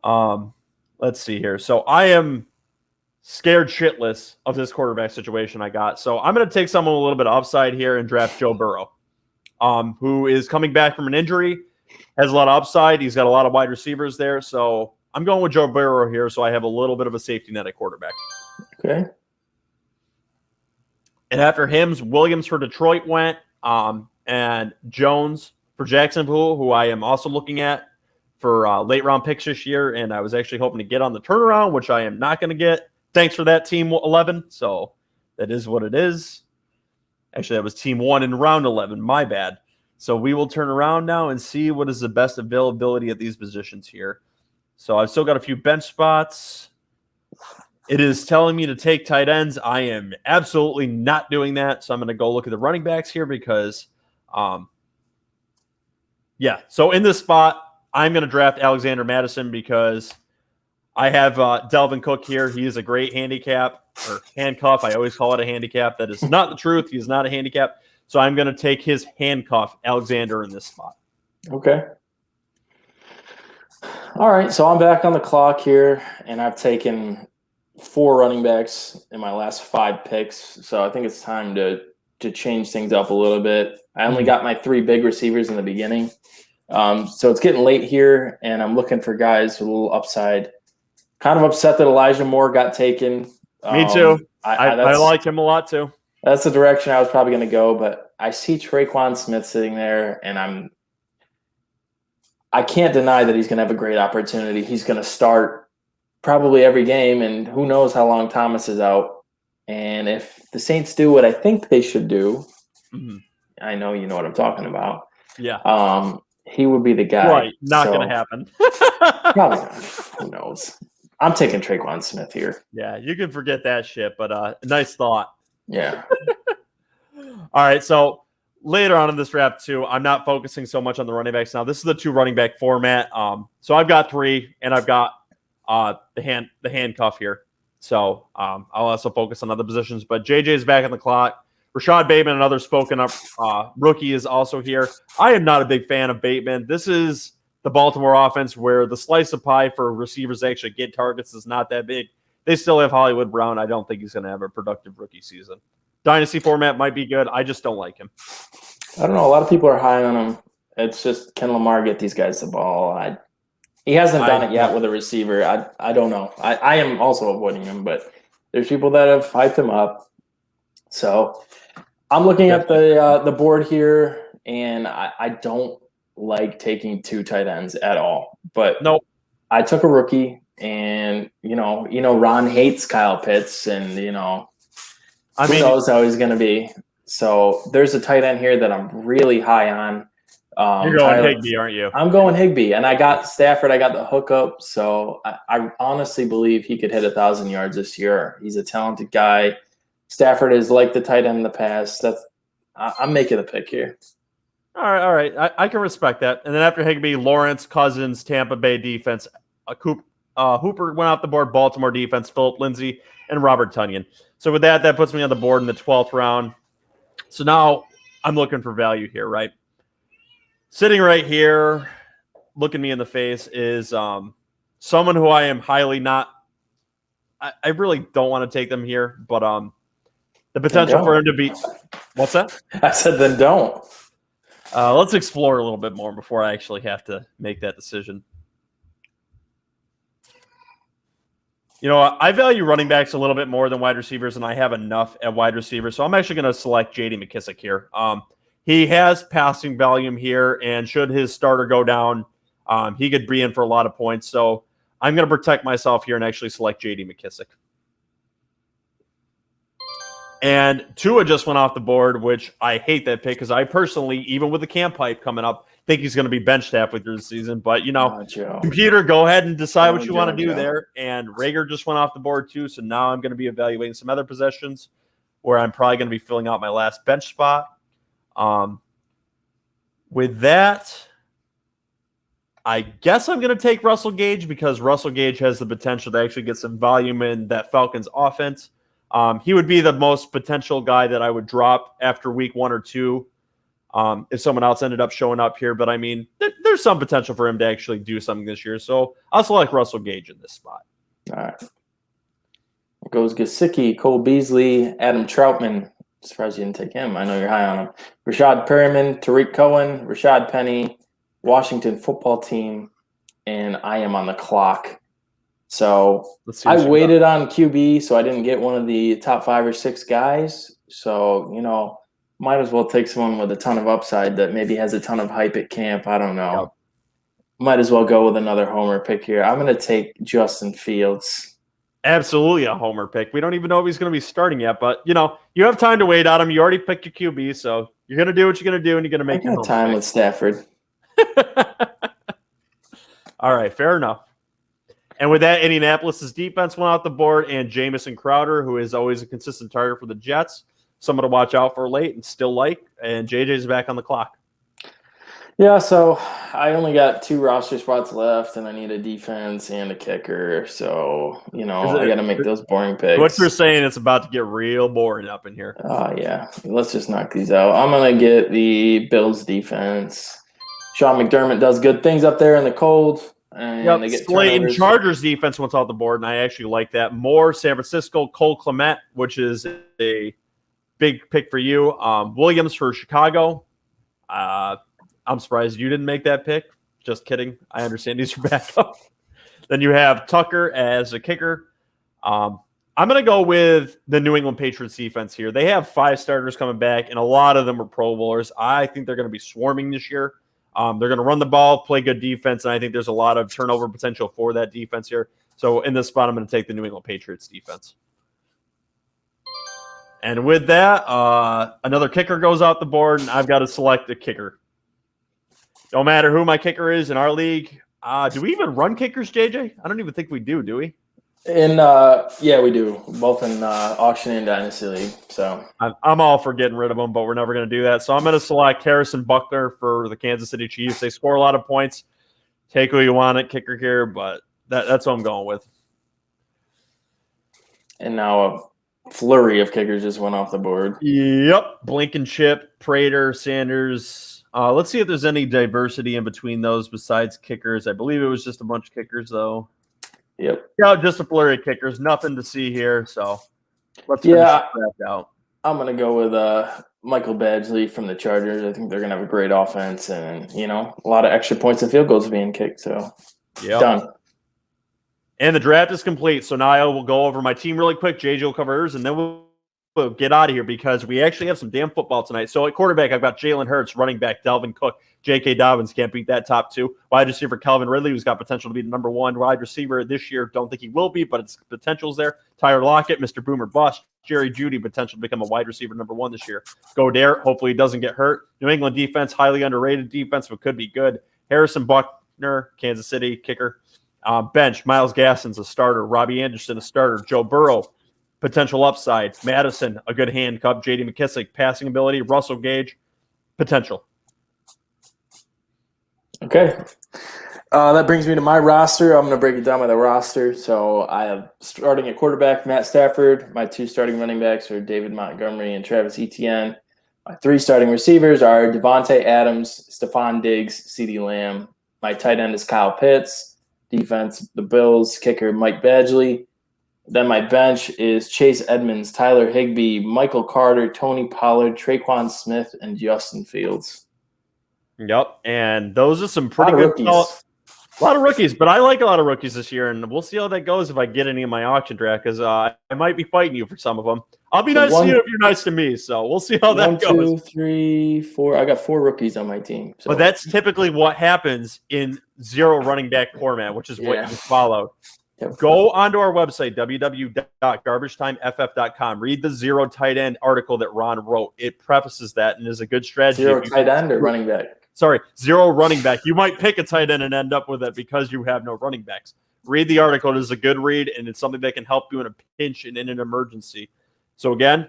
Let's see here. So I am scared shitless of this quarterback situation I got. So I'm going to take someone a little bit upside here and draft Joe Burrow, who is coming back from an injury, has a lot of upside. He's got a lot of wide receivers there. So I'm going with Joe Burrow here, so I have a little bit of a safety net at quarterback. Okay. And after him, Williams for Detroit went, and Jones for Jacksonville, who I am also looking at for late round picks this year. And I was actually hoping to get on the turnaround, which I am not going to get. Thanks for that, Team 11. So that is what it is. Actually, that was Team 1 in round 11. My bad. So we will turn around now and see what is the best availability at these positions here. So I've still got a few bench spots. It is telling me to take tight ends. I am absolutely not doing that. So I'm going to go look at the running backs here because, So in this spot, I'm going to draft Alexander Madison because I have Delvin Cook here. He is a great handcuff. I always call it a handicap. That is not the truth. He is not a handicap. So I'm going to take his handcuff, Alexander, in this spot. Okay. All right. So I'm back on the clock here, and I've taken 4 running backs in my last 5 picks. So I think it's time to change things up a little bit. I only got my 3 big receivers in the beginning. So it's getting late here, and I'm looking for guys with a little upside. Kind of upset that Elijah Moore got taken. Me too. I like him a lot too. That's the direction I was probably going to go, but I see Traquan Smith sitting there, and I can't deny that he's going to have a great opportunity. He's going to start probably every game, and who knows how long Thomas is out. And if the Saints do what I think they should do, I know you know what I'm talking about. Yeah. He would be the guy. Right. Not going to happen. Probably not. Who knows? I'm taking Traquan Smith here. Yeah, you can forget that shit, but nice thought. Yeah. All right, so later on in this draft, too, I'm not focusing so much on the running backs now. This is the 2 running back format. So I've got 3, and I've got the handcuff here. So I'll also focus on other positions. But JJ's back on the clock. Rashad Bateman, another spoken up rookie, is also here. I am not a big fan of Bateman. This is the Baltimore offense where the slice of pie for receivers to actually get targets is not that big. They still have Hollywood Brown. I don't think he's going to have a productive rookie season. Dynasty format might be good. I just don't like him. I don't know. A lot of people are high on him. It's just, can Lamar get these guys the ball? He hasn't done it yet with a receiver. I don't know. I am also avoiding him, but there's people that have hyped him up. So I'm looking at the board here, and I don't like taking 2 tight ends at all. But nope. I took a rookie And Ron hates Kyle Pitts, and who knows how he's going to be. So there's a tight end here that I'm really high on. You're going Higbee, aren't you? I'm going Higbee, and I got Stafford. I got the hookup, so I honestly believe he could hit 1,000 yards this year. He's a talented guy. Stafford is like the tight end in the past. I'm making a pick here. All right. I can respect that. And then after Higbee, Lawrence, Cousins, Tampa Bay defense, Hooper went off the board, Baltimore defense, Phillip Lindsay, and Robert Tonyan. So with that puts me on the board in the 12th round. So now I'm looking for value here, right? Sitting right here, looking me in the face is someone who I am highly not – I really don't want to take them here, but the potential for him to be – what's that? I said then don't. Let's explore a little bit more before I actually have to make that decision. I value running backs a little bit more than wide receivers, and I have enough at wide receiver. So I'm actually going to select J.D. McKissic here. He has passing volume here, and should his starter go down, he could be in for a lot of points. So I'm going to protect myself here and actually select J.D. McKissic. And Tua just went off the board, which I hate that pick because I personally, even with the camp hype coming up, think he's going to be benched halfway through the season. But, computer, go ahead and decide what you want to do there. And Rager just went off the board too, so now I'm going to be evaluating some other possessions where I'm probably going to be filling out my last bench spot. With that, I guess I'm going to take Russell Gage because Russell Gage has the potential to actually get some volume in that Falcons offense. He would be the most potential guy that I would drop after week 1 or 2 if someone else ended up showing up here. But, I mean, there's some potential for him to actually do something this year. So I'll select Russell Gage in this spot. All right. Goes Gesicki, Cole Beasley, Adam Troutman. Surprised you didn't take him. I know you're high on him. Rashad Perriman, Tariq Cohen, Rashad Penny, Washington football team, and I am on the clock. So I waited on QB, so I didn't get one of the top 5 or 6 guys. So, might as well take someone with a ton of upside that maybe has a ton of hype at camp. I don't know. Yep. Might as well go with another homer pick here. I'm going to take Justin Fields. Absolutely a homer pick. We don't even know if he's going to be starting yet, but, you have time to wait on him. You already picked your QB, so you're going to do what you're going to do, and you're going to make your time with Stafford. All right, fair enough. And with that, Indianapolis's defense went out the board, and Jamison Crowder, who is always a consistent target for the Jets, someone to watch out for late and still like, and JJ's back on the clock. Yeah, so I only got 2 roster spots left, and I need a defense and a kicker. So, I got to make those boring picks. What you're saying, it's about to get real boring up in here. Yeah. Let's just knock these out. I'm going to get the Bills defense. Sean McDermott does good things up there in the cold. And they get Slayton Chargers defense went off the board, and I actually like that. More San Francisco, Cole Kmet, which is a big pick for you. Williams for Chicago. I'm surprised you didn't make that pick. Just kidding. I understand these are backup. Then you have Tucker as a kicker. I'm going to go with the New England Patriots defense here. They have 5 starters coming back, and a lot of them are Pro Bowlers. I think they're going to be swarming this year. They're going to run the ball, play good defense, and I think there's a lot of turnover potential for that defense here. So in this spot, I'm going to take the New England Patriots defense. And with that, another kicker goes out the board, and I've got to select a kicker. No matter who my kicker is in our league. Do we even run kickers, JJ? I don't even think we do we? Yeah, we do. Both in auction and dynasty league. So I'm all for getting rid of them, but we're never going to do that. So I'm going to select Harrison Buckner for the Kansas City Chiefs. They score a lot of points. Take who you want at kicker here, but that's what I'm going with. And now a flurry of kickers just went off the board. Yep. Blankenship, Prater, Sanders. Let's see if there's any diversity in between those besides kickers. I believe it was just a bunch of kickers, though. Yep. Yeah, just a flurry of kickers. Nothing to see here. So let's finish that out. I'm going to go with Michael Badgley from the Chargers. I think they're going to have a great offense and, a lot of extra points and field goals being kicked. So done. And the draft is complete. So now I will go over my team really quick. JJ will cover hers, and then we'll get out of here because we actually have some damn football tonight. So at quarterback, I've got Jalen Hurts, running back Dalvin Cook, J.K. Dobbins, can't beat that top two. Wide receiver Calvin Ridley, who's got potential to be the number one wide receiver this year. Don't think he will be, but its potential's there. Tyler Lockett, Mr. Boomer Bust. Jerry Jeudy, potential to become a wide receiver number one this year. Godare, hopefully he doesn't get hurt. New England defense, highly underrated defense, but could be good. Harrison Buckner, Kansas City, kicker. Bench, Myles Gaskin's a starter. Robbie Anderson, a starter. Joe Burrow, potential upside. Madison, a good handcuff. J.D. McKissick, passing ability. Russell Gage, potential. Okay. That brings me to my roster. I'm going to break it down by the roster. So I have starting at quarterback, Matt Stafford. My 2 starting running backs are David Montgomery and Travis Etienne. My 3 starting receivers are Devontae Adams, Stephon Diggs, CeeDee Lamb. My tight end is Kyle Pitts. Defense, the Bills. Kicker, Mike Badgley. Then my bench is Chase Edmonds, Tyler Higbee, Michael Carter, Tony Pollard, Traquan Smith, and Justin Fields. Yep, and those are some pretty good rookies. A lot of rookies, but I like a lot of rookies this year, and we'll see how that goes if I get any in my auction draft because I might be fighting you for some of them. I'll be nice to you if you're nice to me, so we'll see how that goes. 1, 2, 3, 4. I got 4 rookies on my team. So. But that's typically what happens in zero running back format, which is what you followed. Yep. Go onto our website, www.garbagetimeff.com. Read the zero tight end article that Ron wrote. It prefaces that and is a good strategy. Zero tight end or running back? Sorry, zero running back. You might pick a tight end and end up with it because you have no running backs. Read the article. It is a good read, and it's something that can help you in a pinch and in an emergency. So, again,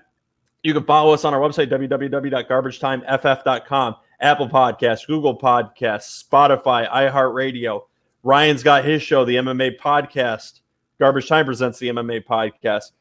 you can follow us on our website, www.garbagetimeff.com, Apple Podcasts, Google Podcasts, Spotify, iHeartRadio. Ryan's got his show, the MMA Podcast. Garbage Time presents the MMA Podcast.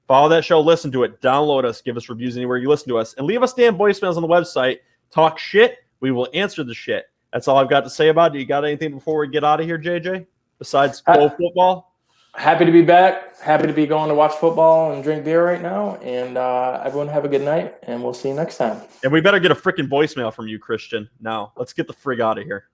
Follow that show, listen to it, download us, give us reviews anywhere you listen to us, and leave us damn voicemails on the website. Talk shit. We will answer the shit. That's all I've got to say about it. You got anything before we get out of here, JJ? Besides go football? Happy to be back. Happy to be going to watch football and drink beer right now. And everyone have a good night, and we'll see you next time. And we better get a freaking voicemail from you, Christian. Now, let's get the frig out of here.